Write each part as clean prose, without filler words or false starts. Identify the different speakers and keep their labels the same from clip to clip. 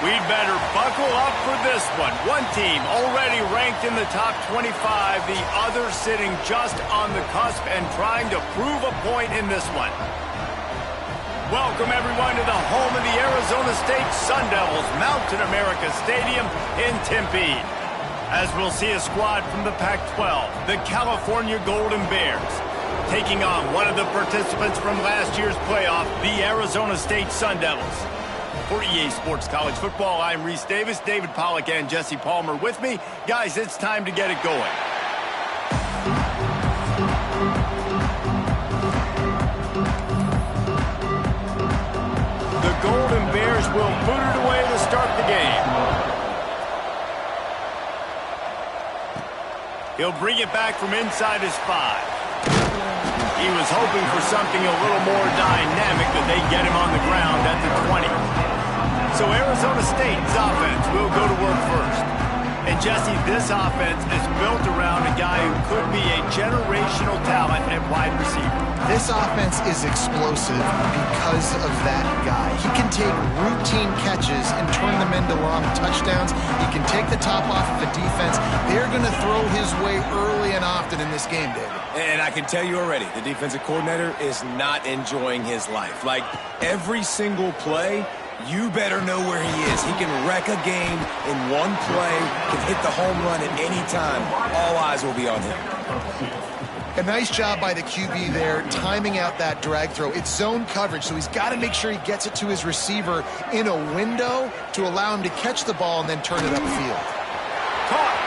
Speaker 1: We'd better buckle up for this one. One team already ranked in the top 25, the other sitting just on the cusp and trying to prove a point in this one. Welcome, everyone, to the home of the Arizona State Sun Devils, Mountain America Stadium in Tempe. As we'll see a squad from the Pac-12, the California Golden Bears, taking on one of the participants from last year's playoff, the Arizona State Sun Devils. For EA Sports College Football, I'm Reese Davis, David Pollack, and Jesse Palmer with me. Guys, it's time to get it going. The Golden Bears will boot it away to start the game. He'll bring it back from inside his 5. He was hoping for something a little more dynamic, but they get him on the ground at the 20. So Arizona State's offense will go to work first. And Jesse, this offense is built around a guy who could be a generational talent at wide receiver.
Speaker 2: This offense is explosive because of that guy. He can take routine catches and turn them into long touchdowns. He can take the top off of the defense. They're going to throw his way early and often in this game, David.
Speaker 3: And I can tell you already, the defensive coordinator is not enjoying his life. Like, every single play, you better know where he is. He can wreck a game in one play, can hit the home run at any time. All eyes will be on him.
Speaker 2: A nice job by the QB there, timing out that drag throw. It's zone coverage, so he's got to make sure he gets it to his receiver in a window to allow him to catch the ball and then turn it upfield.
Speaker 1: Caught.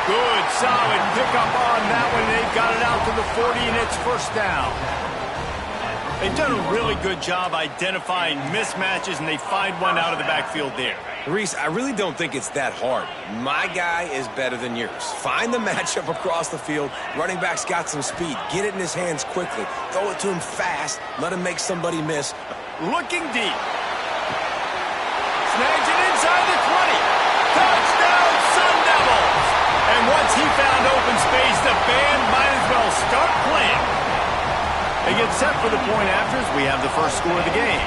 Speaker 1: Good, solid pickup on that one. They've got it out to the 40, and it's first down. They've done a really good job identifying mismatches, and they find one out of the backfield there.
Speaker 3: Reese, I really don't think it's that hard. My guy is better than yours. Find the matchup across the field. Running back's got some speed. Get it in his hands quickly. Throw it to him fast. Let him make somebody miss.
Speaker 1: Looking deep. Snags it inside the 20. Touchdown, Sun Devils! And once he found open space, the band might as well start playing. They get set for the point afters. We have the first score of the game.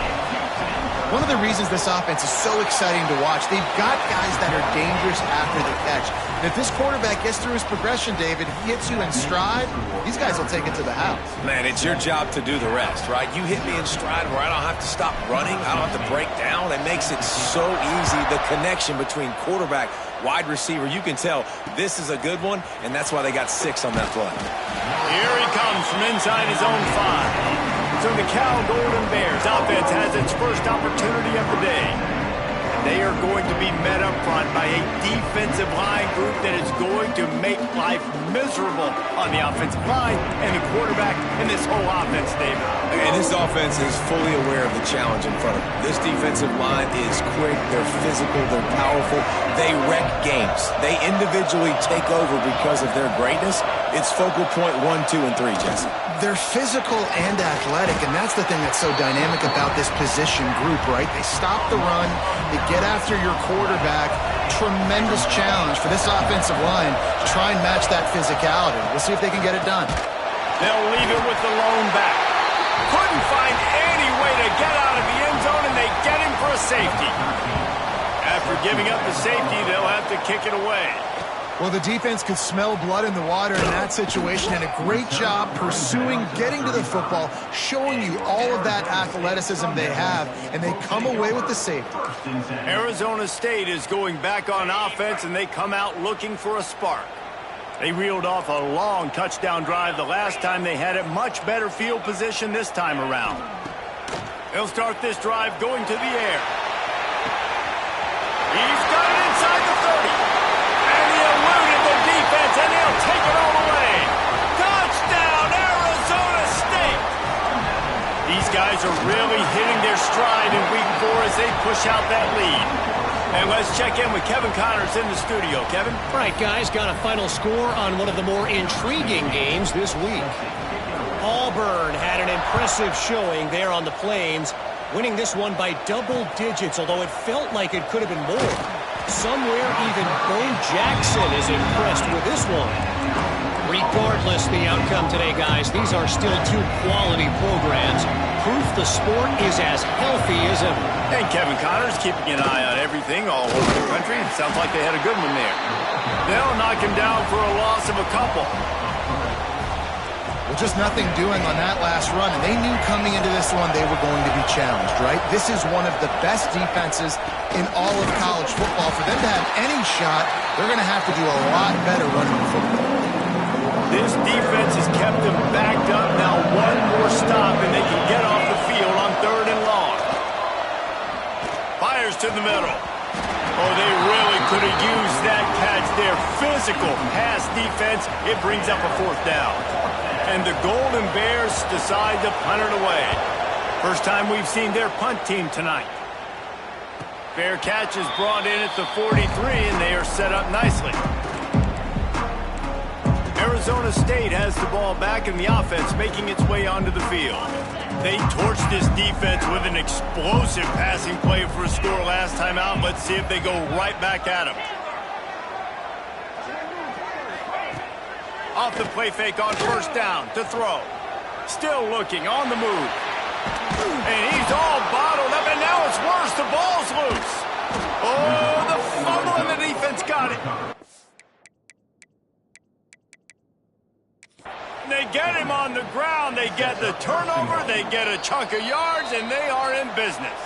Speaker 2: One of the reasons this offense is so exciting to watch, they've got guys that are dangerous after the catch. And if this quarterback gets through his progression, David, he hits you in stride, these guys will take it to the house.
Speaker 3: Man, it's your job to do the rest, right? You hit me in stride where I don't have to stop running. I don't have to break down. It makes it so easy. The connection between quarterback, wide receiver, you can tell this is a good one, and that's why they got 6 on that play.
Speaker 1: Here he comes from inside his own 5. So the Cal Golden Bears offense has its first opportunity of the day. They are going to be met up front by a defensive line group that is going to make life miserable on the offensive line and the quarterback in this whole offense, David.
Speaker 3: And this offense is fully aware of the challenge in front of them. This defensive line is quick, they're physical, they're powerful, they wreck games. They individually take over because of their greatness. It's focal point 1, 2, and 3, Jesse.
Speaker 2: They're physical and athletic, and that's the thing that's so dynamic about this position group, right? They stop the run, they get after your quarterback. Tremendous challenge for this offensive line to try and match that physicality. We'll see if they can get it done.
Speaker 1: They'll leave it with the lone back. Couldn't find any way to get out of the end zone, and they get him for a safety. After giving up the safety, they'll have to kick it away.
Speaker 2: Well, the defense could smell blood in the water in that situation, and a great job pursuing, getting to the football, showing you all of that athleticism they have, and they come away with the safety.
Speaker 1: Arizona State is going back on offense, and they come out looking for a spark. They reeled off a long touchdown drive the last time. They had a much better field position this time around. They'll start this drive going to the air. He's got it inside the 30. And they'll take it all away. Touchdown, Arizona State! These guys are really hitting their stride in week 4 as they push out that lead. And let's check in with Kevin Connors in the studio. Kevin?
Speaker 4: All right, guys, got a final score on one of the more intriguing games this week. Auburn had an impressive showing there on the Plains, winning this one by double digits, although it felt like it could have been more. Somewhere even Bo Jackson is impressed with this one. Regardless the outcome today, guys, these are still 2 quality programs proof the sport is as healthy as ever.
Speaker 1: And Kevin Connors keeping an eye on everything all over the country. Sounds like they had a good one there. They'll knock him down for a loss of a couple.
Speaker 2: Well, just nothing doing on that last run, and they knew coming into this one they were going to be challenged, right? This is one of the best defenses in all of college football. For them to have any shot, they're going to have to do a lot better running the football.
Speaker 1: This defense has kept them backed up. Now one more stop, and they can get off the field on 3rd and long. Fires to the middle. Oh, they really could have used that catch there. Physical pass defense. It brings up a 4th down. And the Golden Bears decide to punt it away. First time we've seen their punt team tonight. Fair catch is brought in at the 43, and they are set up nicely. Arizona State has the ball back, and the offense making its way onto the field. They torched this defense with an explosive passing play for a score last time out. Let's see if they go right back at him. Off the play fake on 1st down to throw. Still looking on the move. And he's all bottled up, and now it's worse. The ball's loose. Oh, the fumble, and the defense got it. They get him on the ground. They get the turnover. They get a chunk of yards, and they are in business.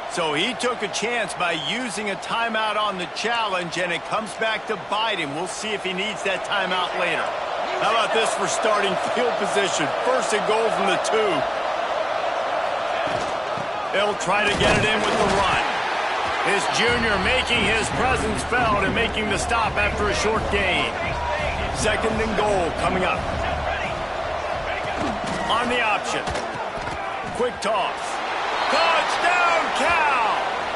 Speaker 1: So he took a chance by using a timeout on the challenge, and it comes back to bite him. We'll see if he needs that timeout later. How about this for starting field position? 1st and goal from the 2. They'll try to get it in with the run. This junior making his presence felt and making the stop after a short gain. 2nd and goal coming up. On the option. Quick toss. Touchdown, Cal!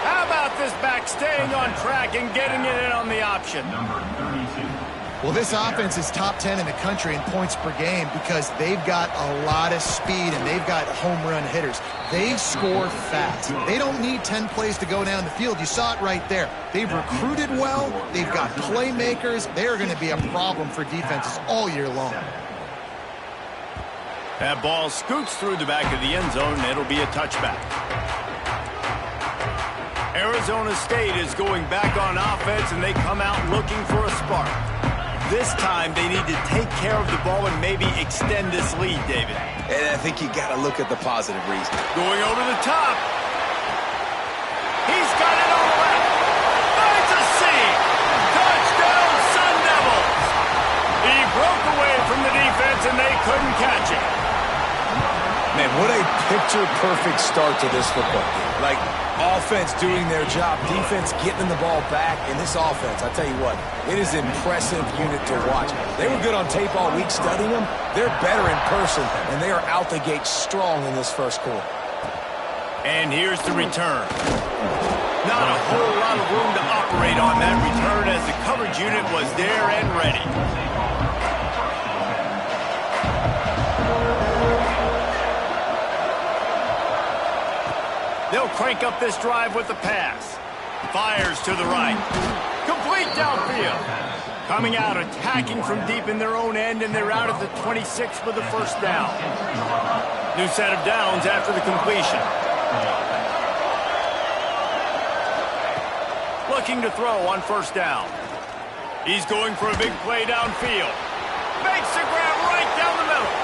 Speaker 1: How about this back staying on track and getting it in on the option?
Speaker 2: Well, this offense is top 10 in the country in points per game because they've got a lot of speed and they've got home run hitters. They score fast. They don't need 10 plays to go down the field. You saw it right there. They've recruited well. They've got playmakers. They are going to be a problem for defenses all year long.
Speaker 1: That ball scoots through the back of the end zone, and it'll be a touchback. Arizona State is going back on offense, and they come out looking for a spark. This time, they need to take care of the ball and maybe extend this lead, David.
Speaker 3: And I think you got to look at the positive reason.
Speaker 1: Going over the top. He's got it on the left. Finds a seam. Touchdown, Sun Devils. He broke away from the defense, and they couldn't catch him.
Speaker 3: Man, what a picture-perfect start to this football game. Like, offense doing their job, defense getting the ball back, and this offense, I tell you what, it is an impressive unit to watch. They were good on tape all week studying them. They're better in person, and they are out the gate strong in this first quarter.
Speaker 1: And here's the return. Not a whole lot of room to operate on that return as the coverage unit was there and ready. They'll crank up this drive with the pass. Fires to the right. Complete downfield. Coming out, attacking from deep in their own end, and they're out at the 26 for the 1st down. New set of downs after the completion. Looking to throw on 1st down. He's going for a big play downfield. Makes the grab right down the middle.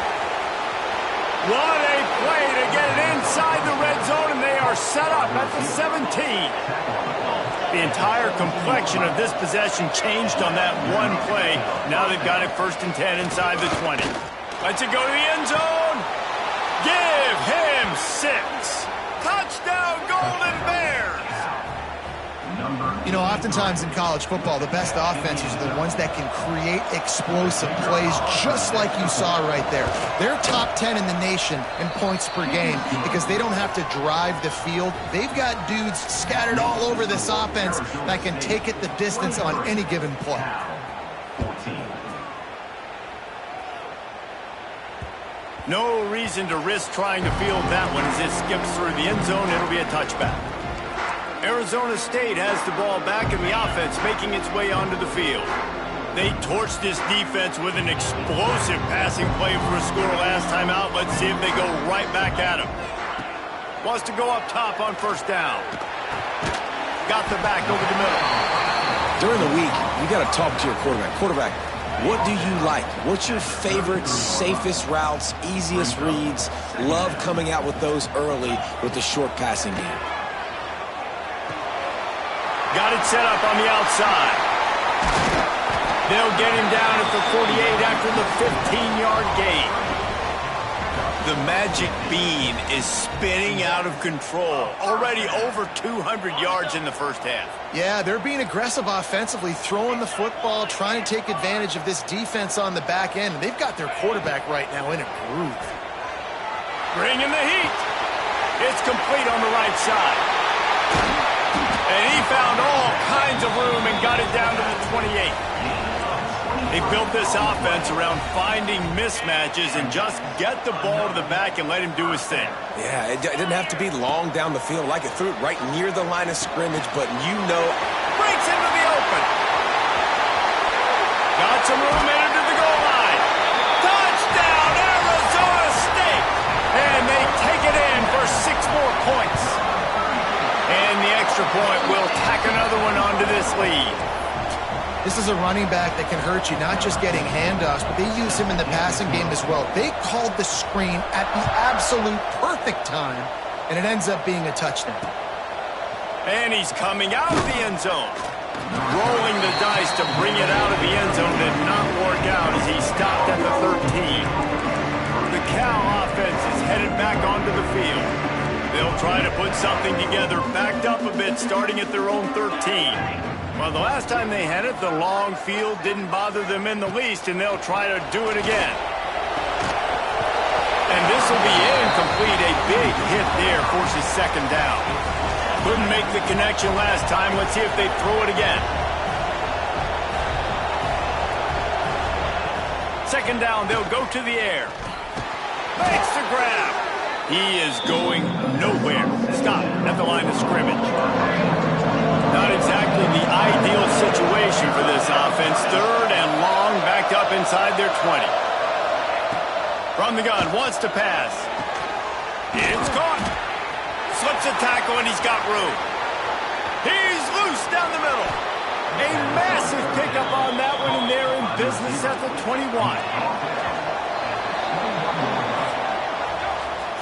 Speaker 1: What a play to get it inside the red zone, and they are set up at the 17. The entire complexion of this possession changed on that one play. Now they've got it 1st and 10 inside the 20. Let's it go to the end zone. Give him 6. Touchdown, Golden Bears.
Speaker 2: You know, oftentimes in college football, the best offenses are the ones that can create explosive plays just like you saw right there. They're top 10 in the nation in points per game because they don't have to drive the field. They've got dudes scattered all over this offense that can take it the distance on any given play.
Speaker 1: No reason to risk trying to field that one as it skips through the end zone. It'll be a touchback. Arizona State has the ball back, and the offense making its way onto the field. They torched this defense with an explosive passing play for a score last time out. Let's see if they go right back at him. Wants to go up top on first down. Got the back over the middle.
Speaker 3: During the week, you got to talk to your quarterback. Quarterback, what do you like? What's your favorite, safest routes, easiest reads? Love coming out with those early with the short passing game.
Speaker 1: Got it set up on the outside. They'll get him down at the 48 after the 15-yard gain. The magic bean is spinning out of control. Already over 200 yards in the first half.
Speaker 2: Yeah, they're being aggressive offensively, throwing the football, trying to take advantage of this defense on the back end. And they've got their quarterback right now in a groove.
Speaker 1: Bringing the heat. It's complete on the right side. And he found all kinds of room and got it down to the 28. They built this offense around finding mismatches and just get the ball to the back and let him do his thing.
Speaker 3: Yeah, it didn't have to be long down the field. Like it threw it right near the line of scrimmage, but you know.
Speaker 1: Breaks into the open. Got some room into the goal line. Touchdown, Arizona State! And they take it in for 6 more points. And the extra point will tack another one onto this lead.
Speaker 2: This is a running back that can hurt you, not just getting handoffs, but they use him in the passing game as well. They called the screen at the absolute perfect time, and it ends up being a touchdown.
Speaker 1: And he's coming out of the end zone. Rolling the dice to bring it out of the end zone did not work out as he stopped at the 13. The Cal offense is headed back onto the field. They'll try to put something together, backed up a bit, starting at their own 13. Well, the last time they had it, the long field didn't bother them in the least, and they'll try to do it again. And this will be incomplete. A big hit there forces second down. Couldn't make the connection last time. Let's see if they throw it again. Second down, they'll go to the air. Makes the grab. He is going nowhere. Stop at the line of scrimmage. Not exactly the ideal situation for this offense. Third and long, backed up inside their 20. From the gun, wants to pass. It's caught. Slips a tackle, and he's got room. He's loose down the middle. A massive pickup on that one, and they're in business at the 21.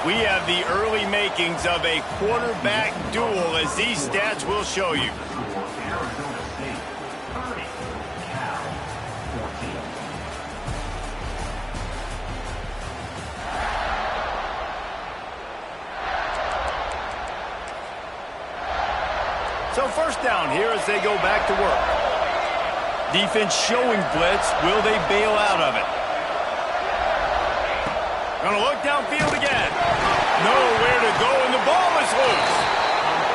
Speaker 1: We have the early makings of a quarterback duel, as these stats will show you. So first down here as they go back to work. Defense showing blitz. Will they bail out of it? Gonna look downfield again. Nowhere to go, and the ball is loose.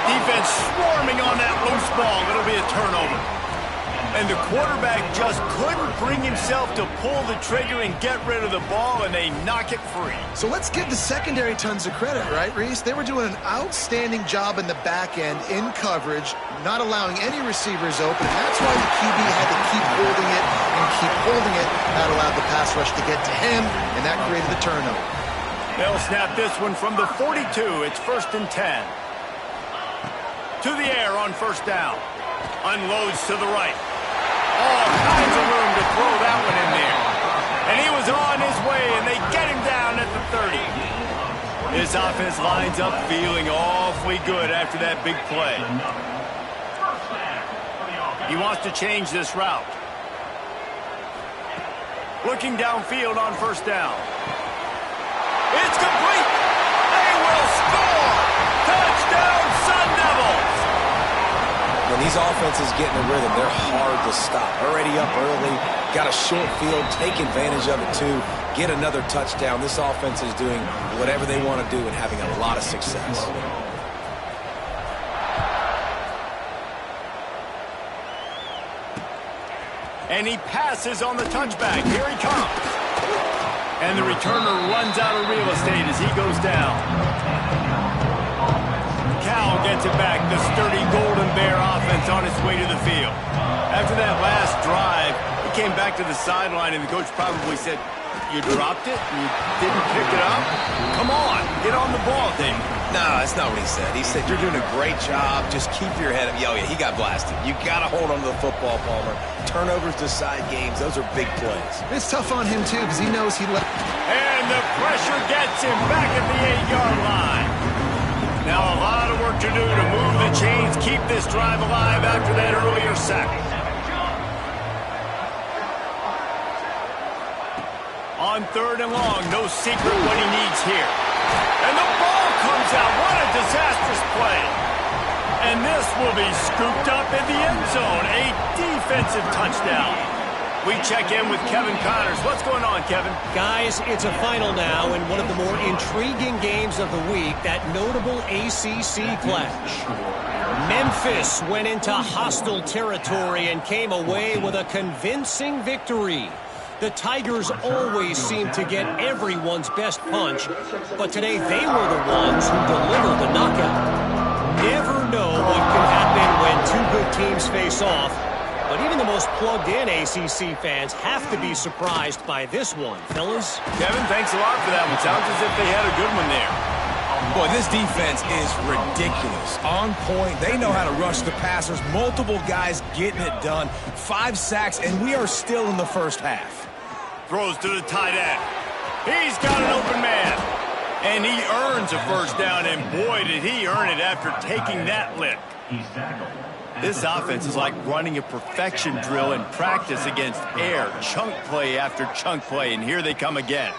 Speaker 1: Defense swarming on that loose ball. It'll be a turnover. And the quarterback just couldn't bring himself to pull the trigger and get rid of the ball, and they knock it free.
Speaker 2: So let's give the secondary tons of credit, right, Reese? They were doing an outstanding job in the back end, in coverage, not allowing any receivers open. And that's why the QB had to keep holding it and keep holding it. That allowed the pass rush to get to him, and that created the turnover.
Speaker 1: They'll snap this one from the 42. It's 1st and 10. To the air on first down. Unloads to the right. All kinds of room to throw that one in there. And he was on his way, and they get him down at the 30. This offense lines up feeling awfully good after that big play. He wants to change this route. Looking downfield on first down. It's complete. They will score. Touchdown, Sun Devils.
Speaker 3: When these offenses get in a rhythm, they're hard to stop. Already up early, got a short field, take advantage of it too, get another touchdown. This offense is doing whatever they want to do and having a lot of success.
Speaker 1: And he passes on the touchback. Here he comes. And the returner runs out of real estate as he goes down. Cal gets it back. The sturdy Golden Bear offense on its way to the field. After that last drive, came back to the sideline, and the coach probably said, "You dropped it? You didn't pick it up? Come on, get on the ball, David."
Speaker 3: No, that's not what he said. He said, "You're doing a great job. Just keep your head up." Oh, yeah, he got blasted. You got to hold on to the football, Palmer. Turnovers decide games. Those are big plays.
Speaker 2: It's tough on him, too, because he knows he left.
Speaker 1: And the pressure gets him back at the 8-yard line. Now a lot of work to do to move the chains, keep this drive alive after that earlier sack. On 3rd and long, no secret what he needs here. And the ball comes out. What a disastrous play. And this will be scooped up in the end zone. A defensive touchdown. We check in with Kevin Connors. What's going on, Kevin?
Speaker 4: Guys, it's a final now in one of the more intriguing games of the week, that notable ACC clash. Memphis went into hostile territory and came away with a convincing victory. The Tigers always seem to get everyone's best punch, but today they were the ones who delivered the knockout. Never know what can happen when two good teams face off, but even the most plugged-in ACC fans have to be surprised by this one, fellas.
Speaker 1: Kevin, thanks a lot for that one. Sounds as if they had a good one there.
Speaker 3: Boy, this defense is ridiculous. On point. They know how to rush the passers. Multiple guys getting it done. 5 sacks, and we are still in the first half.
Speaker 1: Throws to the tight end. He's got an open man. And he earns a first down, and boy, did he earn it after taking that lick. This offense is like running a perfection drill in practice against air. Chunk play after chunk play, and here they come again.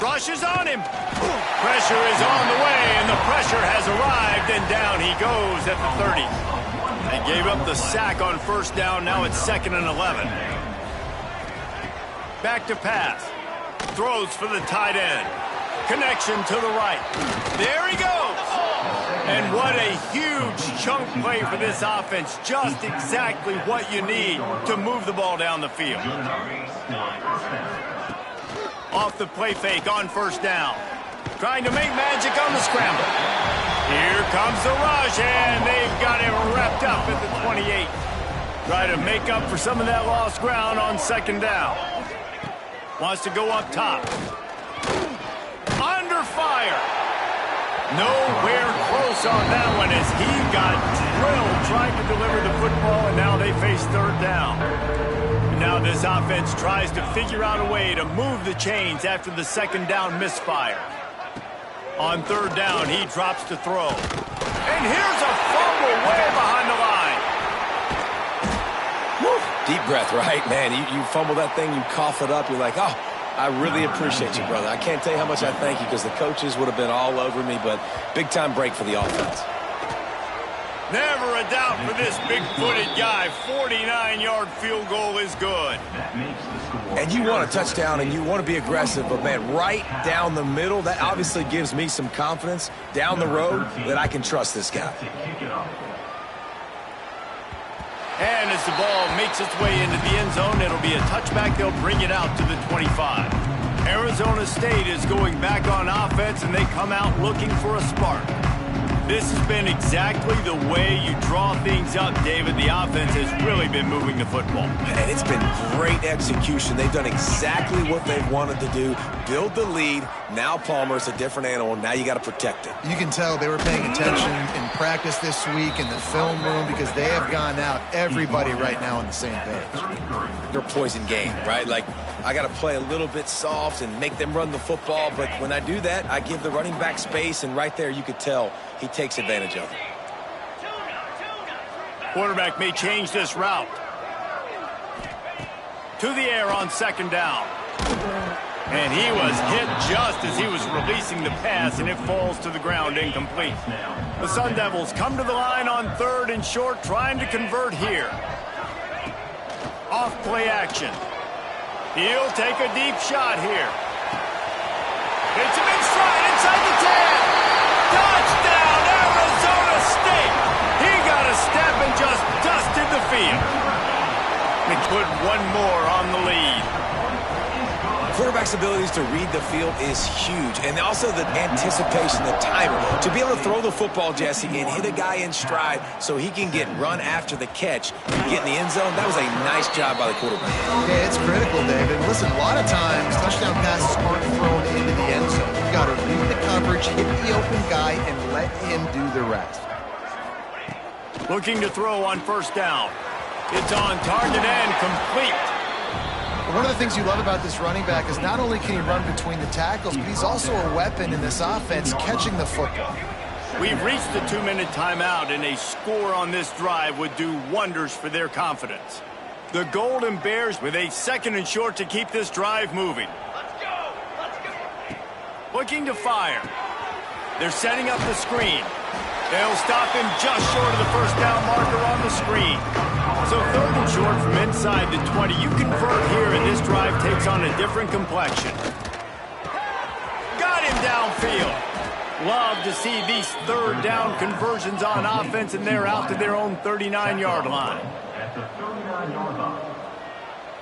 Speaker 1: Rush is on him. Pressure is on the way, and the pressure has arrived, and down he goes at the 30. They gave up the sack on first down. Now it's 2nd and 11. Back to pass. Throws for the tight end. Connection to the right. There he goes. And what a huge chunk play for this offense. Just exactly what you need to move the ball down the field. Off the play fake on first down. Trying to make magic on the scramble. Here comes the rush, and they've got him wrapped up at the 28. Try to make up for some of that lost ground on 2nd down. Wants to go up top. Under fire. Nowhere close on that one as he got drilled trying to deliver the football, and now they face 3rd down. Now this offense tries to figure out a way to move the chains after the 2nd down misfire. On 3rd down, he drops to throw. And here's a fumble way behind the line.
Speaker 3: Woo. Deep breath, right? Man, you fumble that thing, you cough it up, you're like, oh, I really appreciate you, brother. I can't tell you how much I thank you because the coaches would have been all over me, but big-time break for the offense.
Speaker 1: Never a doubt for this big-footed guy. 49-yard field goal is good.
Speaker 3: And you want a touchdown and you want to be aggressive, but, man, right down the middle, that obviously gives me some confidence down the road that I can trust this guy.
Speaker 1: And as the ball makes its way into the end zone, it'll be a touchback. They'll bring it out to the 25. Arizona State is going back on offense, and they come out looking for a spark. This has been exactly the way you draw things up, David. The offense has really been moving the football.
Speaker 3: And it's been great execution. They've done exactly what they've wanted to do. Build the lead. Now Palmer is a different animal. Now you got to protect it.
Speaker 2: You can tell they were paying attention in practice this week in the film room because they have gone out, everybody right now on the same page.
Speaker 3: They're a poison game, right? Like, I got to play a little bit soft and make them run the football. But when I do that, I give the running back space. And right there, you could tell he takes advantage of it.
Speaker 1: Quarterback may change this route. To the air on 2nd down. And he was hit just as he was releasing the pass, and it falls to the ground incomplete. The Sun Devils come to the line on 3rd and short, trying to convert here. Off play action. He'll take a deep shot here. Hits him in stride inside the 10. Touchdown, Arizona State. He got a step and just dusted the field. They put one more on the lead.
Speaker 3: quarterback's abilities to read the field is huge. And also the anticipation, the timer. To be able to throw the football, Jesse, and hit a guy in stride so he can get run after the catch and get in the end zone, that was a nice job by the quarterback.
Speaker 2: Yeah, it's critical, David. Listen, a lot of times touchdown passes aren't thrown into the end zone. You've got to read the coverage, hit the open guy, and let him do the rest.
Speaker 1: Looking to throw on first down. It's on target and complete.
Speaker 2: One of the things you love about this running back is not only can he run between the tackles, but he's also a weapon in this offense catching the football.
Speaker 1: We've reached the 2-minute timeout, and a score on this drive would do wonders for their confidence. The Golden Bears with a 2nd and short to keep this drive moving. Let's go! Let's go! Looking to fire. They're setting up the screen. They'll stop him just short of the first down marker on the screen. So 3rd and short from inside the 20. You convert here, and this drive takes on a different complexion. Got him downfield. Love to see these 3rd down conversions on offense, and they're out to their own 39-yard line.
Speaker 5: At the 39-yard line.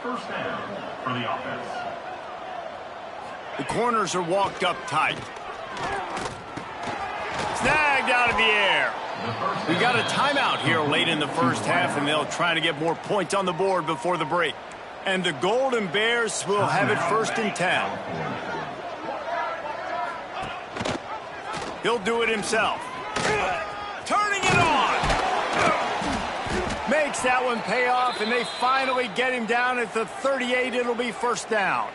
Speaker 5: First down for the offense.
Speaker 1: The corners are walked up tight. Snagged out of the air. We got a timeout here late in the first half, and they'll try to get more points on the board before the break. And the Golden Bears will have it 1st and 10. He'll do it himself. Turning it on. Makes that one pay off, and they finally get him down at the 38. It'll be first down.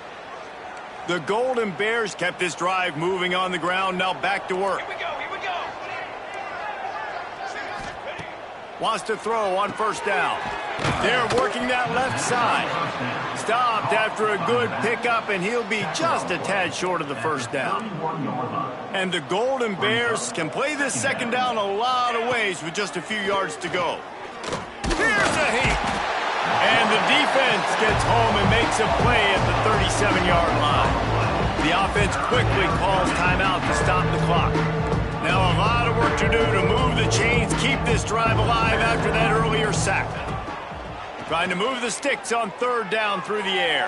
Speaker 1: The Golden Bears kept this drive moving on the ground. Now back to work. Here we go. Wants to throw on first down. They're working that left side. Stopped after a good pickup, and he'll be just a tad short of the first down. And the Golden Bears can play this 2nd down a lot of ways with just a few yards to go. Here's a heat. And the defense gets home and makes a play at the 37-yard line. The offense quickly calls timeout to stop the clock. Now a lot of work to do to move the chains, keep this drive alive after that earlier sack. Trying to move the sticks on 3rd down through the air.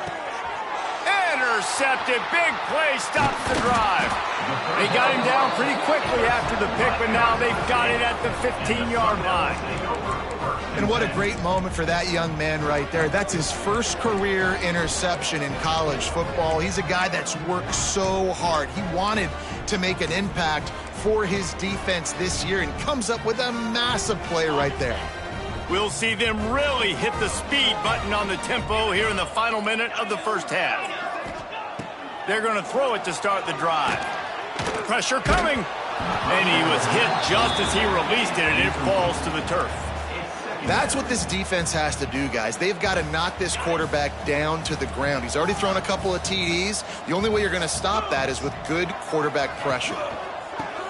Speaker 1: Intercepted. Big play stops the drive. They got him down pretty quickly after the pick, but now they've got it at the 15-yard line.
Speaker 2: And what a great moment for that young man right there. That's his first career interception in college football. He's a guy that's worked so hard. He wanted to make an impact for his defense this year and comes up with a massive play right there.
Speaker 1: We'll see them really hit the speed button on the tempo here in the final minute of the first half. They're going to throw it to start the drive. Pressure coming. And he was hit just as he released it, and it falls to the turf.
Speaker 2: That's what this defense has to do, guys. They've got to knock this quarterback down to the ground. He's already thrown a couple of TDs. The only way you're going to stop that is with good quarterback pressure.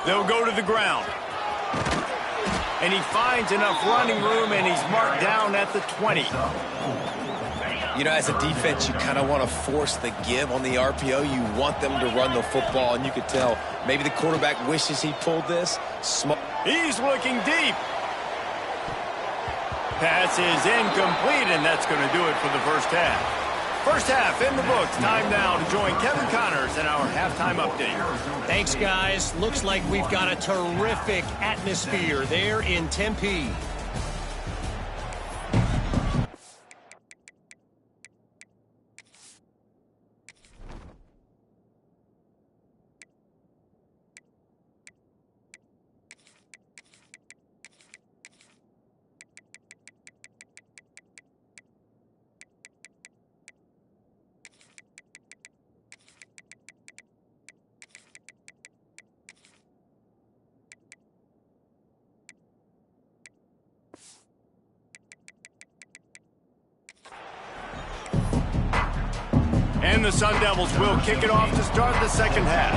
Speaker 1: They'll go to the ground. And he finds enough running room, and he's marked down at the 20.
Speaker 3: You know, as a defense, you kind of want to force the give on the RPO. You want them to run the football, and you could tell maybe the quarterback wishes he pulled this.
Speaker 1: He's looking deep. Pass is incomplete, and that's going to do it for the first half. First half in the books. Time now to join Kevin Connors in our halftime update.
Speaker 4: Thanks, guys. Looks like we've got a terrific atmosphere there in Tempe.
Speaker 1: And the Sun Devils will kick it off to start the second half.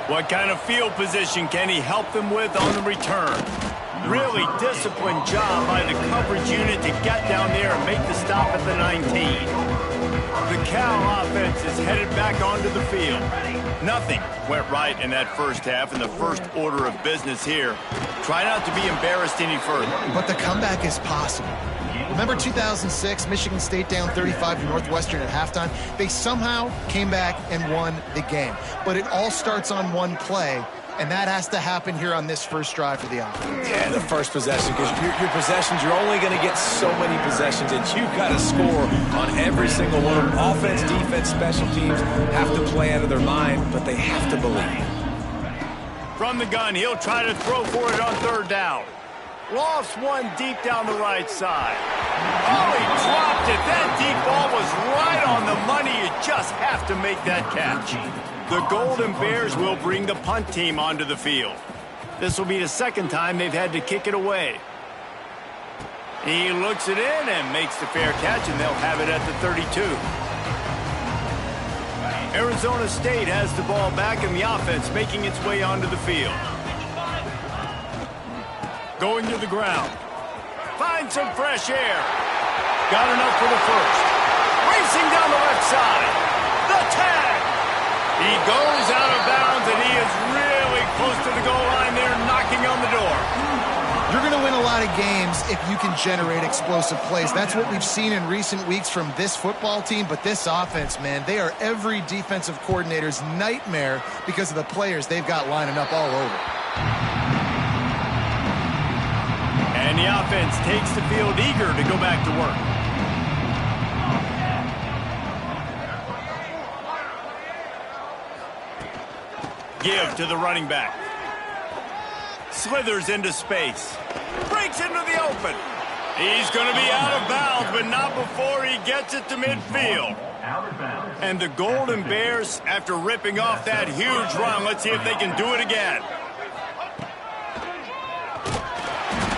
Speaker 1: What kind of field position can he help them with on the return? Really disciplined job by the coverage unit to get down there and make the stop at the 19. The Cal offense is headed back onto the field. Nothing went right in that first half, and the first order of business here. Try not to be embarrassed any further.
Speaker 2: But the comeback is possible. Remember 2006, Michigan State down 35 to Northwestern at halftime? They somehow came back and won the game. But it all starts on one play, and that has to happen here on this first drive for the offense.
Speaker 3: Yeah, the first possession, because your possessions, you're only going to get so many possessions, and you've got to score on every single one of them. Offense, defense, special teams have to play out of their mind, but they have to believe.
Speaker 1: From the gun, he'll try to throw for it on third down. Lofts one deep down the right side. Oh, he dropped it. That deep ball was right on the money. You just have to make that catch. The Golden Bears will bring the punt team onto the field. This will be the second time they've had to kick it away. He looks it in and makes the fair catch, and they'll have it at the 32. Arizona State has the ball back, and the offense making its way onto the field. Going to the ground. Find some fresh air. Got enough for the first. Racing down the left side. The tag. He goes out of bounds, and he is really close to the goal line there, knocking on the door.
Speaker 2: You're going to win a lot of games if you can generate explosive plays. That's what we've seen in recent weeks from this football team, but this offense, man, they are every defensive coordinator's nightmare because of the players they've got lining up all over.
Speaker 1: And the offense takes the field eager to go back to work. Give to the running back. Slithers into space. Breaks into the open. He's going to be out of bounds, but not before he gets it to midfield. And the Golden Bears, after ripping off that huge run, let's see if they can do it again.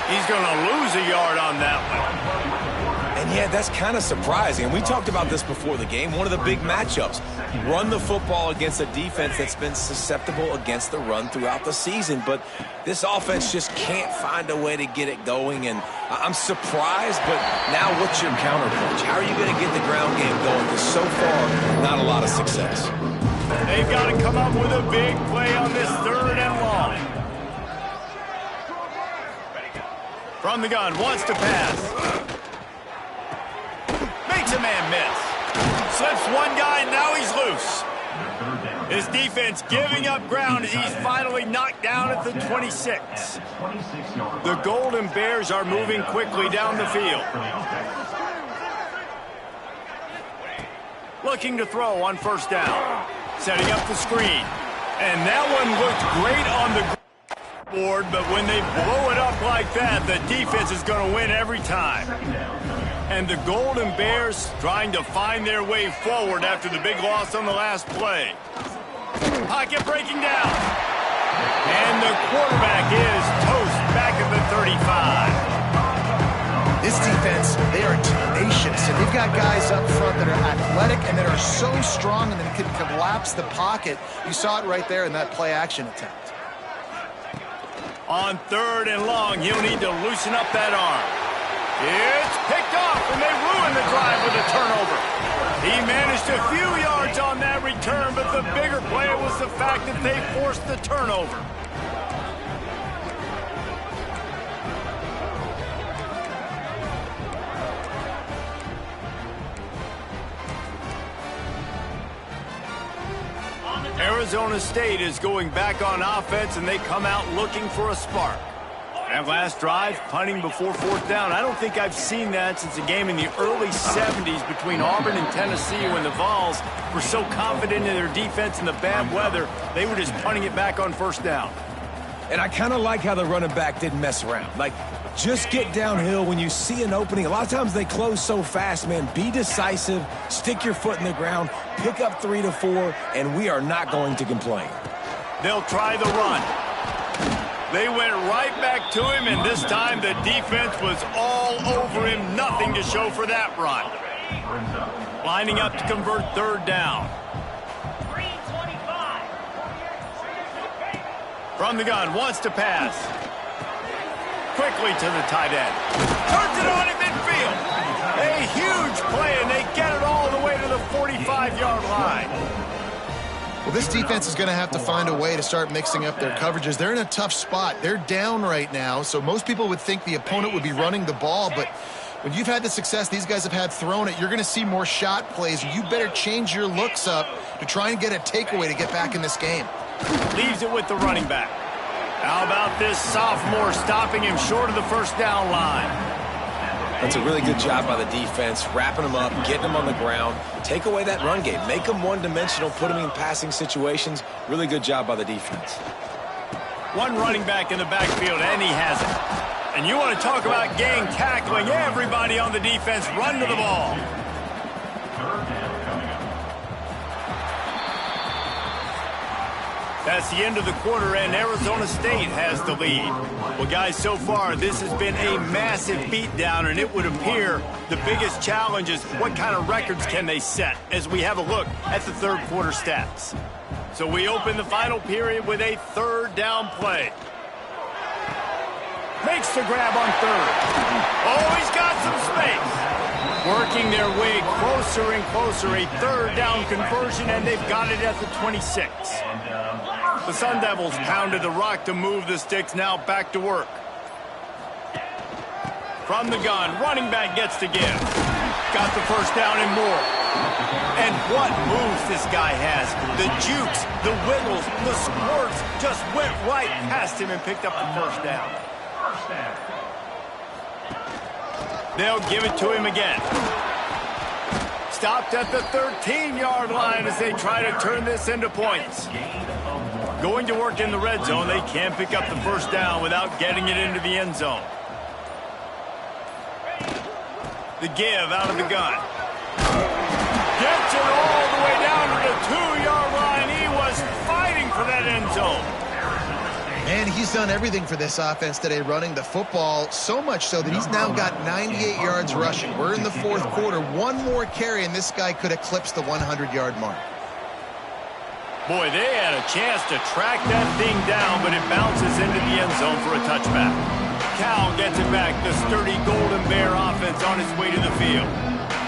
Speaker 1: He's going to lose a yard on that one.
Speaker 3: And yeah, that's kind of surprising. And we talked about this before the game. One of the big matchups. Run the football against a defense that's been susceptible against the run throughout the season. But this offense just can't find a way to get it going. And I'm surprised, but now what's your counterpunch? How are you going to get the ground game going? Because so far, not a lot of success.
Speaker 1: They've got to come up with a big play on this third and long. From the gun, wants to pass. Makes a man miss. Slips one guy, now he's loose. His defense giving up ground as he's finally knocked down at the 26. The Golden Bears are moving quickly down the field. Looking to throw on first down. Setting up the screen. And that one looked great on the board, but when they blow it up like that, the defense is going to win every time. And the Golden Bears trying to find their way forward after the big loss on the last play. Pocket breaking down. And the quarterback is toast back at the 35.
Speaker 2: This defense, they are tenacious, and they've got guys up front that are athletic and that are so strong and that can collapse the pocket. You saw it right there in that play-action attempt.
Speaker 1: On third and long, he'll need to loosen up that arm. It's picked off, and they ruin the drive with a turnover. He managed a few yards on that return, but the bigger play was the fact that they forced the turnover. Arizona State is going back on offense, and they come out looking for a spark. That last drive, punting before fourth down, I don't think I've seen that since a game in the early 70s between Auburn and Tennessee when the Vols were so confident in their defense in the bad weather, they were just punting it back on first down.
Speaker 3: And I kind of like how the running back didn't mess around. Like, just get downhill when you see an opening. A lot of times they close so fast, man. Be decisive, stick your foot in the ground, pick up 3 to 4, and we are not going to complain.
Speaker 1: They'll try the run. They went right back to him, and this time the defense was all over him. Nothing to show for that run. Lining up to convert third down. From the gun, wants to pass. Quickly to the tight end. Turns it on in midfield. A huge play, and they get it all the way to the 5-yard line.
Speaker 2: Well, this defense is going to have to find a way to start mixing up their coverages. They're in a tough spot. They're down right now, so most people would think the opponent would be running the ball, but when you've had the success these guys have had throwing it, you're going to see more shot plays. You better change your looks up to try and get a takeaway to get back in this game.
Speaker 1: Leaves it with the running back. How about this sophomore stopping him short of the first down line?
Speaker 3: That's a really good job by the defense, wrapping them up, getting them on the ground. Take away that run game. Make them one-dimensional, put them in passing situations. Really good job by the defense.
Speaker 1: One running back in the backfield, and he has it. And you want to talk about gang tackling. Everybody on the defense run to the ball. That's the end of the quarter, and Arizona State has the lead. Well, guys, so far, this has been a massive beatdown, and it would appear the biggest challenge is what kind of records can they set as we have a look at the third quarter stats. So we open the final period with a third down play. Makes the grab on third. Oh, he's got some space. Working their way closer and closer, a third down conversion, and they've got it at the 26. The Sun Devils pounded the rock to move the sticks, now back to work. From the gun, running back gets to give. Got the first down and more. And what moves this guy has. The jukes, the wiggles, the squirts just went right past him and picked up the first down. They'll give it to him again. Stopped at the 13-yard line as they try to turn this into points. Going to work in the red zone, they can't pick up the first down without getting it into the end zone. The give out of the gun. Gets it all the way down to the 2-yard line. He was fighting for that end zone.
Speaker 2: And he's done everything for this offense today, running the football, so much so that he's now got 98 yards rushing. We're in the fourth quarter. One more carry, and this guy could eclipse the 100-yard mark.
Speaker 1: Boy, they had a chance to track that thing down, but it bounces into the end zone for a touchback. Cal gets it back. The sturdy Golden Bear offense on its way to the field.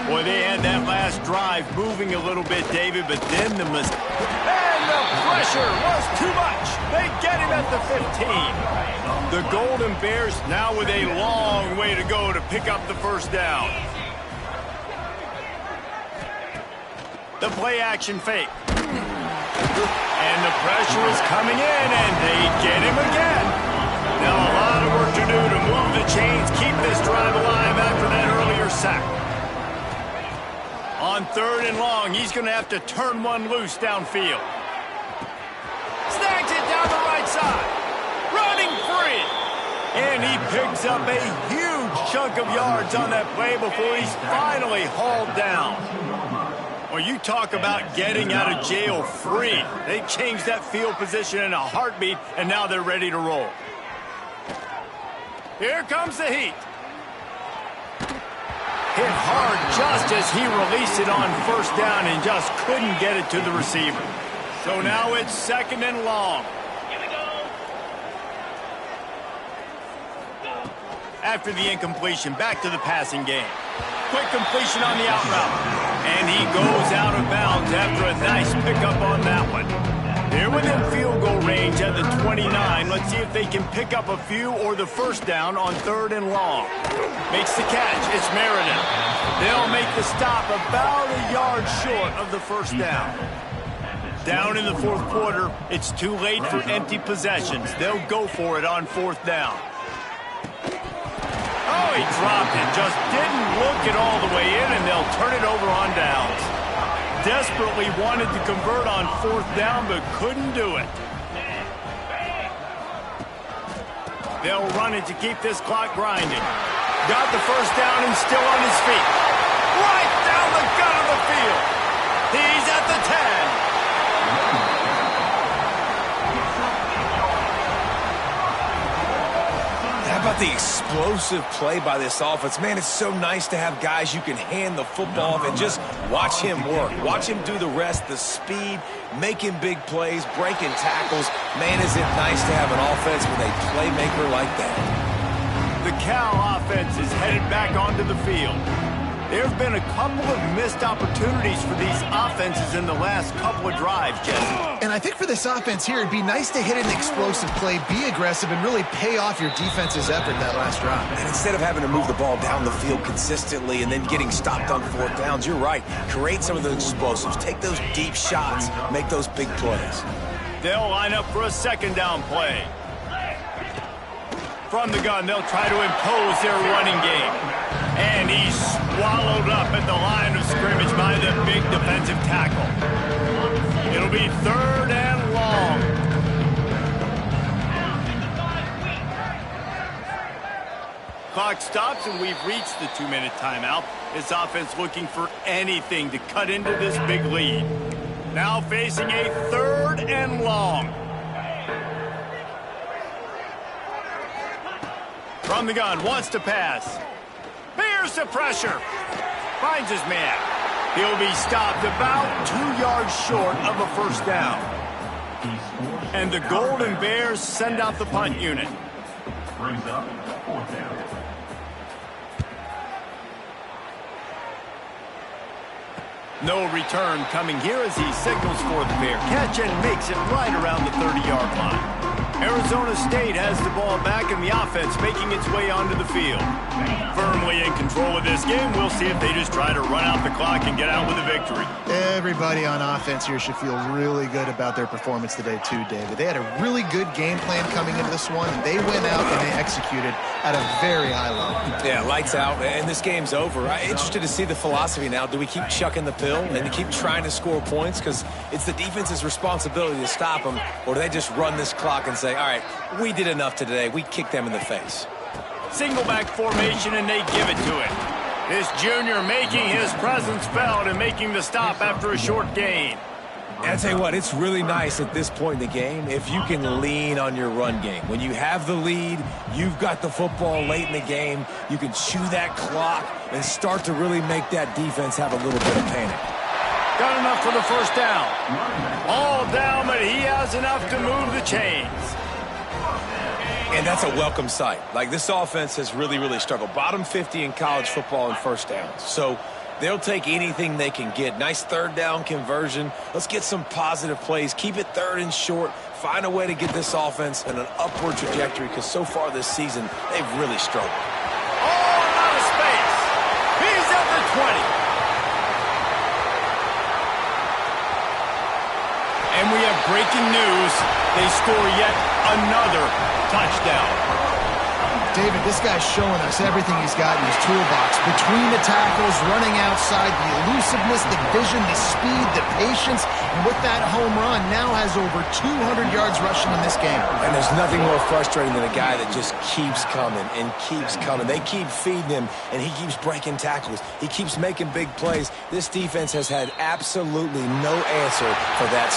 Speaker 1: Boy, they had that last drive moving a little bit, David, but then the mistake. And the pressure was too much. They get him at the 15. The Golden Bears now with a long way to go to pick up the first down. The play action fake. And the pressure is coming in, and they get him again. Now a lot of work to do to move the chains, keep this drive alive after that earlier sack. On third and long, he's going to have to turn one loose downfield. Snags it down the right side. Running free. And he picks up a huge chunk of yards on that play before he's finally hauled down. Well, you talk about getting out of jail free. They changed that field position in a heartbeat, and now they're ready to roll. Here comes the heat. Hit hard just as he released it on first down and just couldn't get it to the receiver. So now it's second and long. After the incompletion, back to the passing game. Quick completion on the out route. And he goes out of bounds after a nice pickup on that one. They're within field goal range at the 29. Let's see if they can pick up a few or the first down on third and long. Makes the catch. It's Meredith. They'll make the stop about a yard short of the first down. Down in the fourth quarter, it's too late for empty possessions. They'll go for it on fourth down. Oh, he dropped it. Just didn't look it all the way in, and they'll turn it over on downs. Desperately wanted to convert on fourth down, but couldn't do it. They'll run it to keep this clock grinding. Got the first down and still on his feet. Right down the gut of the field. He's at the 10.
Speaker 3: How about the explosive play by this offense? Man, it's so nice to have guys you can hand the football off and just watch him work. Watch him do the rest, the speed, making big plays, breaking tackles. Man, is it nice to have an offense with a playmaker like that.
Speaker 1: The Cal offense is headed back onto the field. There have been a couple of missed opportunities for these offenses in the last couple of drives, Jesse.
Speaker 2: And I think for this offense here, it'd be nice to hit an explosive play, be aggressive, and really pay off your defense's effort that last drive.
Speaker 3: And instead of having to move the ball down the field consistently and then getting stopped on fourth downs, you're right. Create some of those explosives. Take those deep shots. Make those big plays.
Speaker 1: They'll line up for a second down play. From the gun, they'll try to impose their running game. And he's swallowed up at the line of scrimmage by the big defensive tackle. It'll be 3rd and long. Clock stops, and we've reached the 2-minute timeout. This offense looking for anything to cut into this big lead. Now facing a 3rd and long. From the gun, wants to pass. Here's the pressure. Finds his man. He'll be stopped about 2 yards short of a first down. And the Golden Bears send out the punt unit.
Speaker 5: Brings up 4th down.
Speaker 1: No return coming here as he signals for the Bear catch and makes it right around the 30-yard line. Arizona State has the ball back in the offense, making its way onto the field. Firmly in control of this game, we'll see if they just try to run out the clock and get out with a victory.
Speaker 2: Everybody on offense here should feel really good about their performance today too, David. They had a really good game plan coming into this one. They went out and they executed at a very high level.
Speaker 3: Yeah, lights out, and this game's over. I'm interested to see the philosophy now. Do we keep chucking the pill and keep trying to score points? Because it's the defense's responsibility to stop them, or do they just run this clock and say, all right, we did enough today. We kicked them in the face.
Speaker 1: Single back formation, and they give it to it. This junior making his presence felt and making the stop after a short gain.
Speaker 3: And I tell you what, it's really nice at this point in the game if you can lean on your run game. When you have the lead, you've got the football late in the game, you can chew that clock and start to really make that defense have a little bit of panic.
Speaker 1: Got enough for the first down. All down, but he has enough to move the chains.
Speaker 3: And that's a welcome sight. Like, this offense has really, really struggled. Bottom 50 in college football in first downs. So they'll take anything they can get. Nice 3rd down conversion. Let's get some positive plays. Keep it 3rd and short. Find a way to get this offense in an upward trajectory, because so far this season, they've really struggled.
Speaker 1: Oh, out of space. He's at the 20. And we have breaking news. They score yet another touchdown.
Speaker 2: David, this guy's showing us everything he's got in his toolbox. Between the tackles, running outside, the elusiveness, the vision, the speed, the patience. And with that home run, now has over 200 yards rushing in this game.
Speaker 3: And there's nothing more frustrating than a guy that just keeps coming and keeps coming. They keep feeding him, and he keeps breaking tackles. He keeps making big plays. This defense has had absolutely no answer for that.